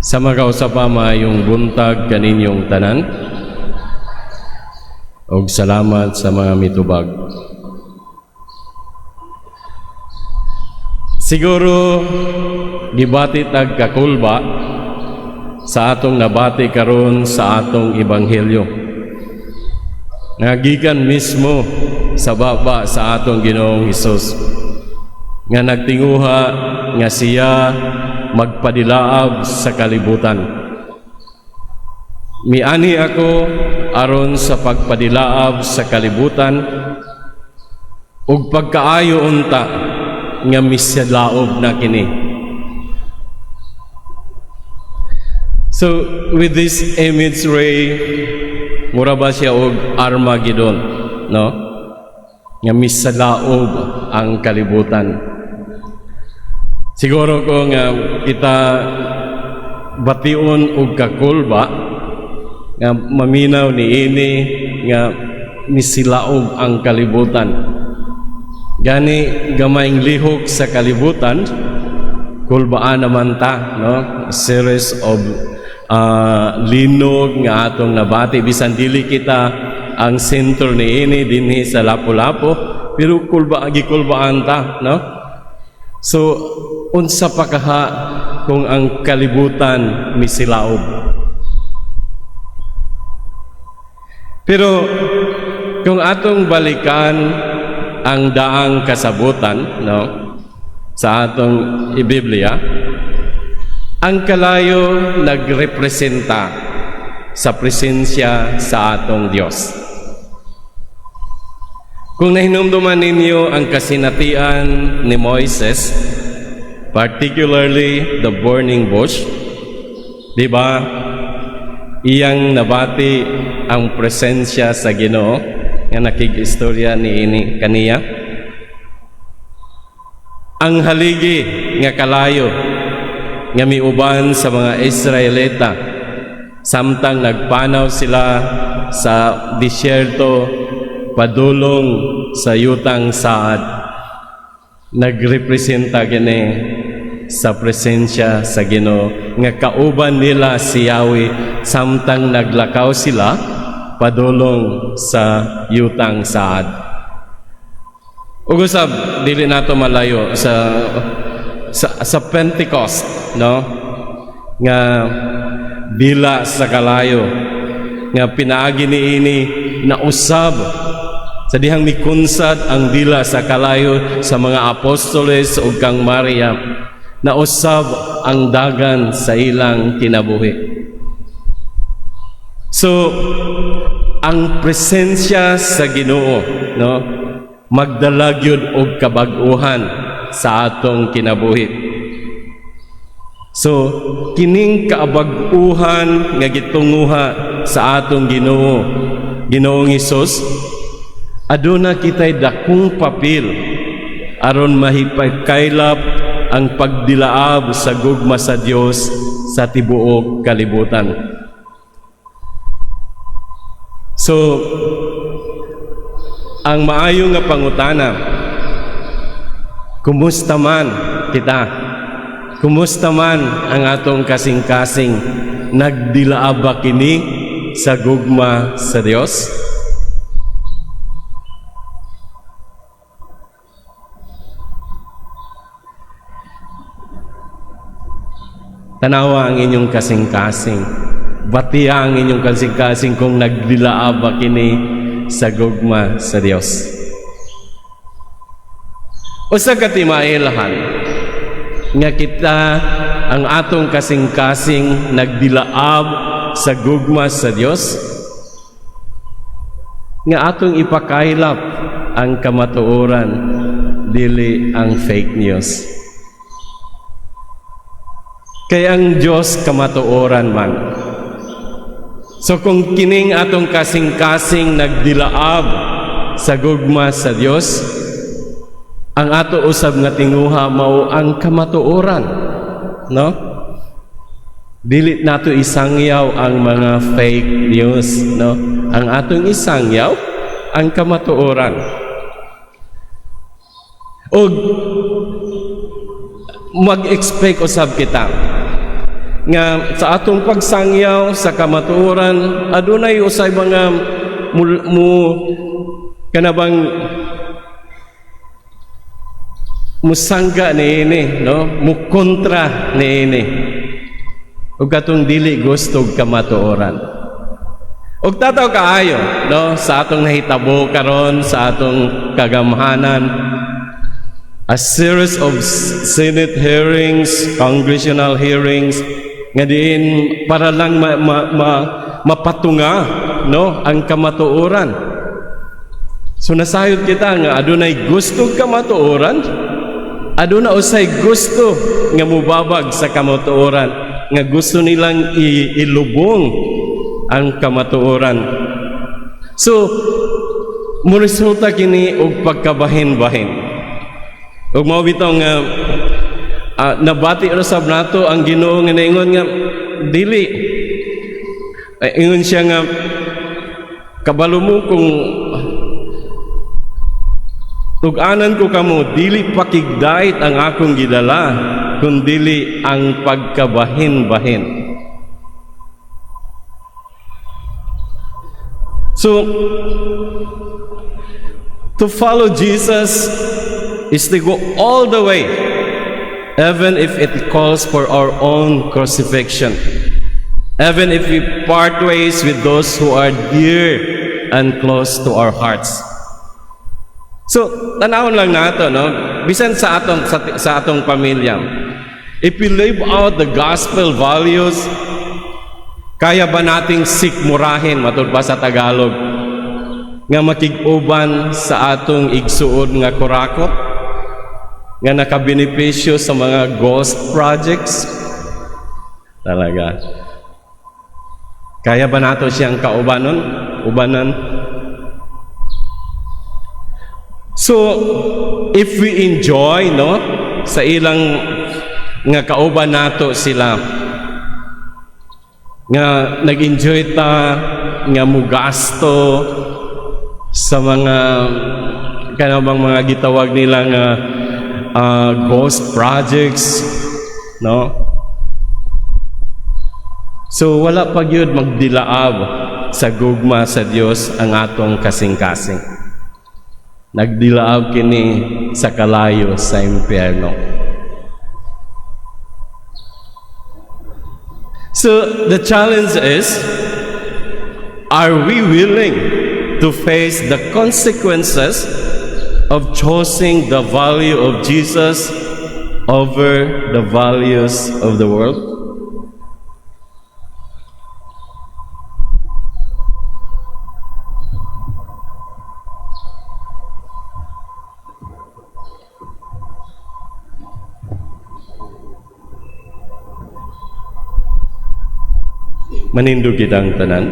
Sa mga usapama yung buntag kaninyong tanan, og salamat sa mga mitubag. Siguro gibati tag kakulba sa atong nabati karon sa atong ebanghelyo. Nagikan mismo sa baba sa atong Ginoong Hesus nga nagtinguha nga siya magpadilaab sa kalibutan. Miani ako aron sa pagpadilaab sa kalibutan ug pagkaayo unta nga misyalaob na kini. So with this imagery, mura ba siya og Armageddon, no? Nga misyalaob ang kalibutan. Siguro ko nga kita bation og kakulba nga maminaw ni ini nga misilaob ang kalibutan. Gani gamayng lihok sa kalibutan, kulbaan naman ta, no? A series of linog nga atong nabati. Bisan dili kita ang sentro ni ini dinhi sa Lapu-Lapu, pero gikulbaan ta, no? So, unsa pa kaha kung ang kalibutan misilaob. Pero kung atong balikan ang daang kasabutan, no, sa atong Biblia, ang kalayo nagrepresenta sa presensya sa atong Dios. Kung nahinumduman ninyo ang kasinatian ni Moises, particularly the burning bush, di ba? Iyang nabati ang presensya sa Ginoo nga nakig-istorya ni kaniya. Ang haligi nga kalayo nga miuban sa mga Israelita samtang nagpanaw sila sa disyerto padulong sa yutang saad, nagrepresenta gini sa presensya sa Ginoo nga kauban nila si Yahweh samtang naglakaw sila padulong sa yutang saad. Ug usab dili nato malayo sa Pentecost, no? Nga bila sa kalayo nga pinaagi niini na usab sa dihang mikunsad ang dila sa kalayo sa mga apostoles ug kang Maria, na usab ang dagan sa ilang kinabuhi. So ang presensya sa Ginoo, no, magdala gyud og kabag-uhan sa atong kinabuhi. So kining kaabag-uhan nga gitunguha sa atong Ginoo, Ginoong Hesus, aduna kitay dakong papel aron mahipagkaylap ang pagdilaab sa gugma sa Dios sa tibuok kalibutan. So ang maayo nga pangutana, kumusta man kita? Kumusta man ang atong kasing-kasing? Nagdilaab ba kini sa gugma sa Dios? Tanawa ang inyong kasing-kasing. Batiya ang inyong kasing-kasing kung nagdilaab ba kini sa gugma sa Dios. Usa ka timailhan nga kita ang atong kasing-kasing nagdilaab sa gugma sa Dios, nga atong ipakailap ang kamatuoran, dili ang fake news. Kaya ang Diyos kamatuoran man. So kung kining atong kasing-kasing nagdilaab sa gugma sa Dios, ang ato usab nga tinguha mao ang kamatuoran, no? Dili nato isangyaw ang mga fake news, no? Ang atong isangyaw ang kamatuoran. Og mag-expect usab kita nga sa atong pagsangyaw sa kamatuoran adunay usay mga mu kanabang musangga niini, no, mukontra niini ug katong dili gusto kamatuoran. Ug tataw kaayo, no, sa atong nahitabo karon sa atong kagamhanan, a series of Senate hearings, congressional hearings, nga diin para lang mapatunga, no, ang kamatuoran. So nasayod kita nga adunay gusto kamatuoran, aduna usay gusto nga mubabag sa kamatuoran, nga gusto nilang ilubong ang kamatuoran. So muresulta kini og pagkabahin-bahin. Ug mao bitaw nga nabati usab nato ang Ginoo nga naingon nga dili ingon siya nga kabalo mo kung tug-anan ko kamo dili pakigdait ang akong gidala kundi ang pagkabahin-bahin. So to follow Jesus is to go all the way, even if it calls for our own crucifixion, even if we part ways with those who are dear and close to our hearts. So, tanawon lang nato, no? Bisan sa atong pamilya, if we live out the gospel values, kaya ba nating sikmurahin, matud pa sa Tagalog, nga makig-uban sa atong igsuod nga kurakot, nga nakabenepisyo sa mga ghost projects? Talaga. Kaya ba nato siyang ubanan? So, if we enjoy, no, sa ilang nga kauban nato sila, nga nag-enjoy ta, nga mugasto sa mga kanabang mga gitawag nila nga ghost projects, no? So, wala pa gyud magdilaab sa gugma sa Dios ang atong kasing-kasing. Nagdilaab kini sa kalayo sa impyerno. So the challenge is, are we willing to face the consequences of choosing the value of Jesus over the values of the world? Manindog kitang tanan.